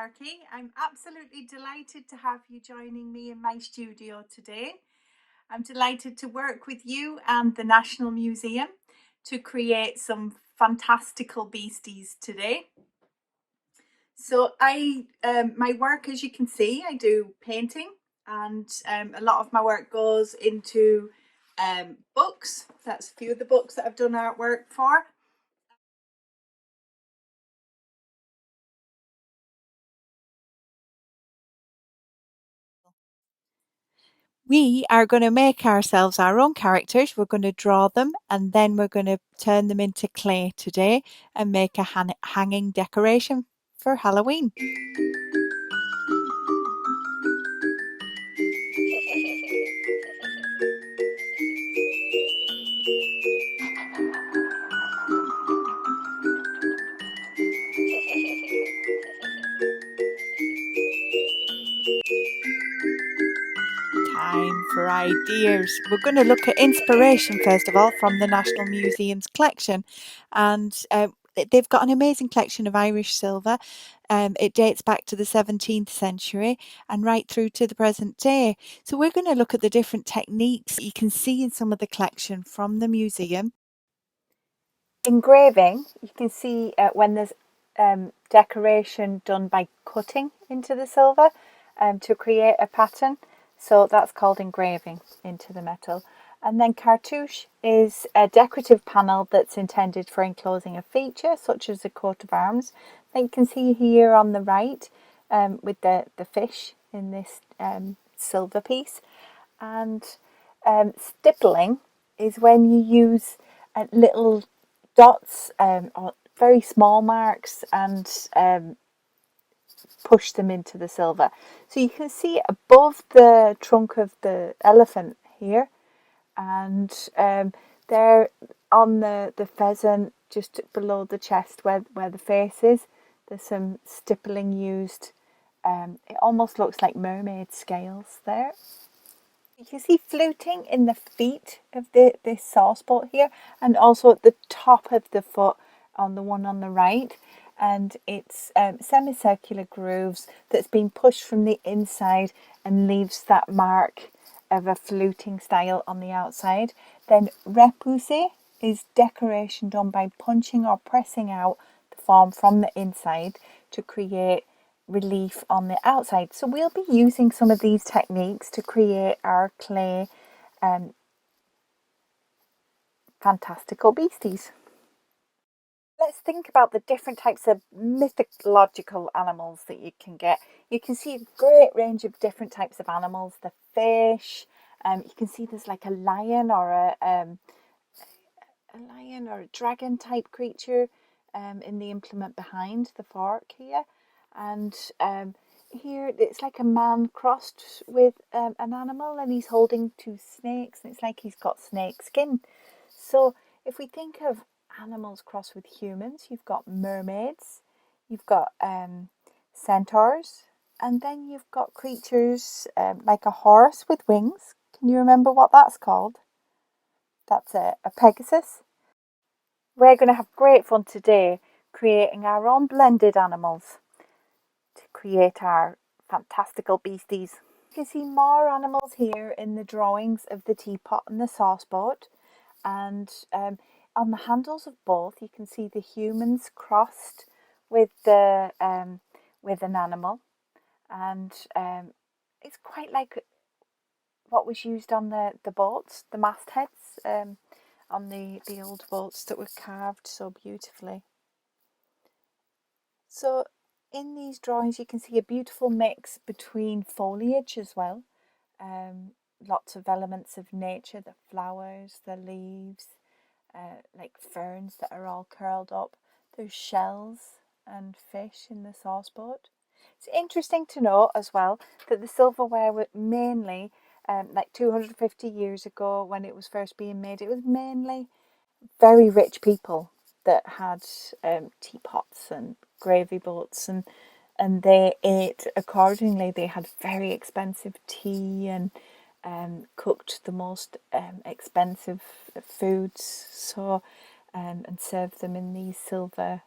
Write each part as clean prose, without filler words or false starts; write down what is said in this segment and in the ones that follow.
Sharkey. I'm absolutely delighted to have you joining me in my studio today. I'm delighted to work with you and the National Museum to create some fantastical beasties today. So my work, as you can see, I do painting, and a lot of my work goes into books. That's a few of the books that I've done artwork for. We are going to make ourselves our own characters. We're going to draw them and then we're going to turn them into clay today and make a hanging decoration for Halloween. Time for ideas. We're going to look at inspiration first of all from the National Museum's collection, and they've got an amazing collection of Irish silver. It dates back to the 17th century and right through to the present day. So we're going to look at the different techniques you can see in some of the collection from the museum. Engraving, you can see when there's decoration done by cutting into the silver to create a pattern. So that's called engraving into the metal. And then cartouche is a decorative panel that's intended for enclosing a feature, such as a coat of arms. Then you can see here on the right with the fish in this silver piece. And stippling is when you use little dots or very small marks and push them into the silver. So you can see above the trunk of the elephant here, and there on the pheasant just below the chest where the face is, there's some stippling used. It almost looks like mermaid scales there. You can see fluting in the feet of this sauce boat here, and also at the top of the foot on the one on the right. And it's semicircular grooves that's been pushed from the inside and leaves that mark of a fluting style on the outside. Then repoussé is decoration done by punching or pressing out the form from the inside to create relief on the outside. So we'll be using some of these techniques to create our clay fantastical beasties. Let's think about the different types of mythological animals that you can get. You can see a great range of different types of animals. The fish, you can see there's like a lion or a dragon type creature in the implement behind the fork here. And here it's like a man crossed with an animal, and he's holding two snakes, and it's like he's got snake skin. So if we think of animals crossed with humans, you've got mermaids, you've got centaurs, and then you've got creatures like a horse with wings. Can you remember what that's called? That's a Pegasus. We're going to have great fun today creating our own blended animals to create our fantastical beasties. You can see more animals here in the drawings of the teapot and the sauce boat, and on the handles of both you can see the humans crossed with the with an animal, and it's quite like what was used on the boats, the mastheads on the old boats that were carved so beautifully. So in these drawings you can see a beautiful mix between foliage as well. Lots of elements of nature, the flowers, the leaves, like ferns that are all curled up. There's shells and fish in the sauce boat. It's interesting to note as well that the silverware was mainly, like 250 years ago when it was first being made, it was mainly very rich people that had teapots and gravy boats, and they ate accordingly. They had very expensive tea and cooked the most expensive foods, so and served them in these silverwares.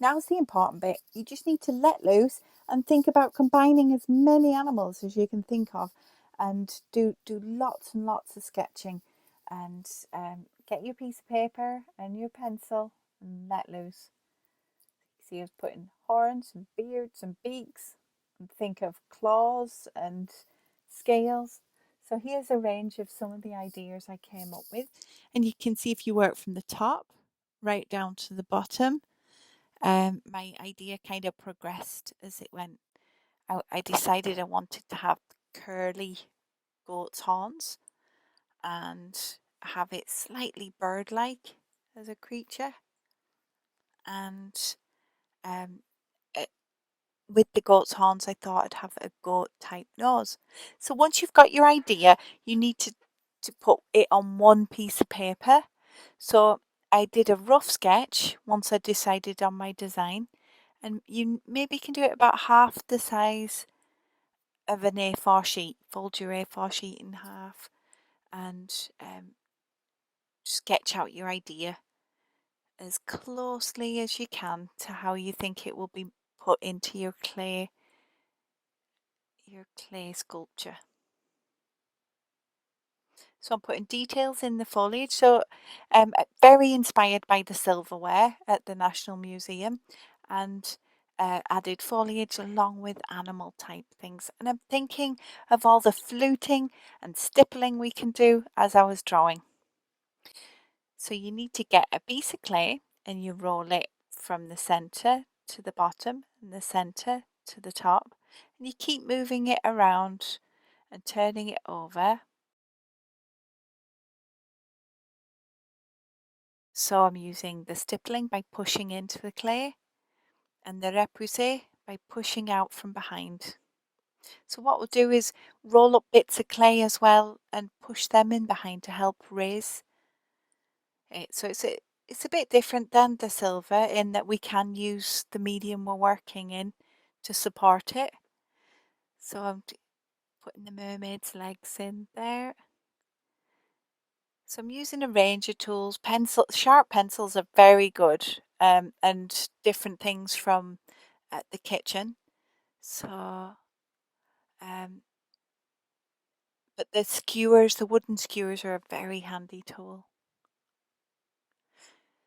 Now's the important bit. You just need to let loose and think about combining as many animals as you can think of, and do lots and lots of sketching, and get your piece of paper and your pencil and let loose. See us putting horns and beards and beaks, and think of claws and scales. So here's a range of some of the ideas I came up with, and you can see if you work from the top right down to the bottom. My idea kind of progressed as it went. I decided I wanted to have curly goat's horns and have it slightly bird-like as a creature, and um, with the goat's horns, I thought I'd have a goat type nose. So once you've got your idea, you need to put it on one piece of paper. So I did a rough sketch once I decided on my design, and you maybe can do it about half the size of an A4 sheet. Fold your A4 sheet in half and sketch out your idea as closely as you can to how you think it will be put into your clay sculpture. So I'm putting details in the foliage. So very inspired by the silverware at the National Museum, and added foliage along with animal type things. And I'm thinking of all the fluting and stippling we can do as I was drawing. So you need to get a piece of clay and you roll it from the center to the bottom and the center to the top. And you keep moving it around and turning it over. So I'm using the stippling by pushing into the clay and the repoussé by pushing out from behind. So what we'll do is roll up bits of clay as well and push them in behind to help raise it. So it's a bit different than the silver in that we can use the medium we're working in to support it. So I'm putting the mermaid's legs in there. So I'm using a range of tools. Sharp pencils are very good, and different things from the kitchen. So, but the wooden skewers are a very handy tool.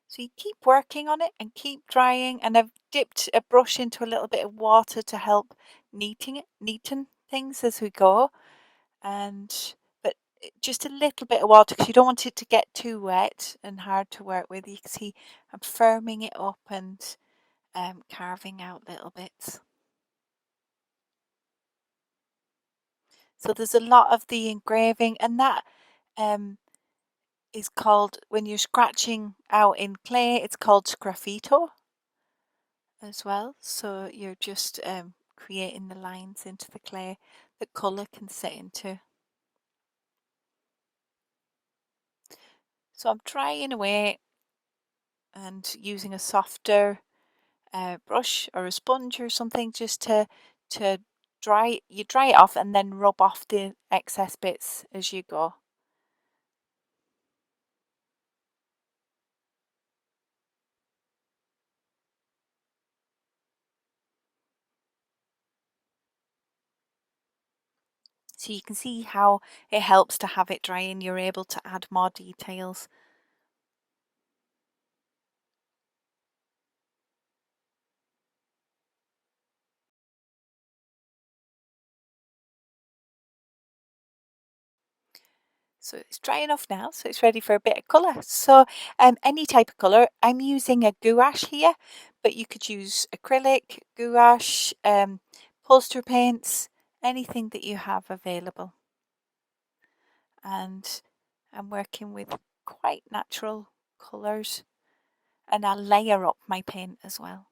So you keep working on it and keep drying. And I've dipped a brush into a little bit of water to help neaten things as we go. But just a little bit of water because you don't want it to get too wet and hard to work with. You can see I'm firming it up and carving out little bits. So there's a lot of the engraving, and that is called, when you're scratching out in clay, it's called sgraffito as well. So you're just creating the lines into the clay that colour can sit into. So I'm drying away and using a softer brush or a sponge or something just to dry it off and then rub off the excess bits as you go. So you can see how it helps to have it dry and you're able to add more details. So it's dry enough now, so it's ready for a bit of colour. So any type of colour, I'm using a gouache here, but you could use acrylic, gouache, poster paints, anything that you have available. And I'm working with quite natural colours, and I'll layer up my paint as well.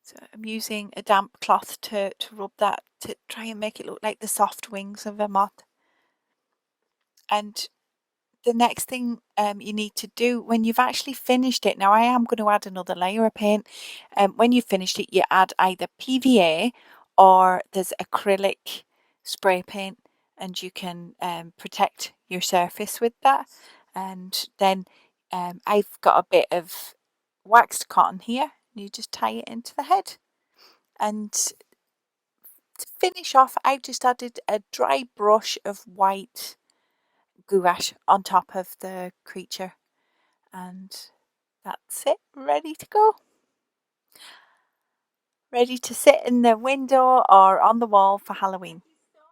So I'm using a damp cloth to rub that to try and make it look like the soft wings of a moth. And the next thing you need to do when you've actually finished it, now I am going to add another layer of paint. When you've finished it, you add either PVA or there's acrylic spray paint, and you can protect your surface with that. And then I've got a bit of waxed cotton here. You just tie it into the head. And to finish off, I've just added a dry brush of white gouache on top of the creature, and that's it, ready to go. Ready to sit in the window or on the wall for Halloween.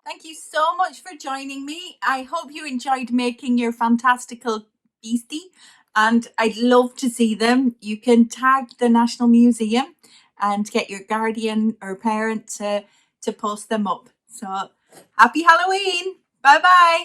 Thank you so much for joining me. I hope you enjoyed making your fantastical beastie, and I'd love to see them. You can tag the National Museum and get your guardian or parent to post them up. So happy Halloween. Bye bye.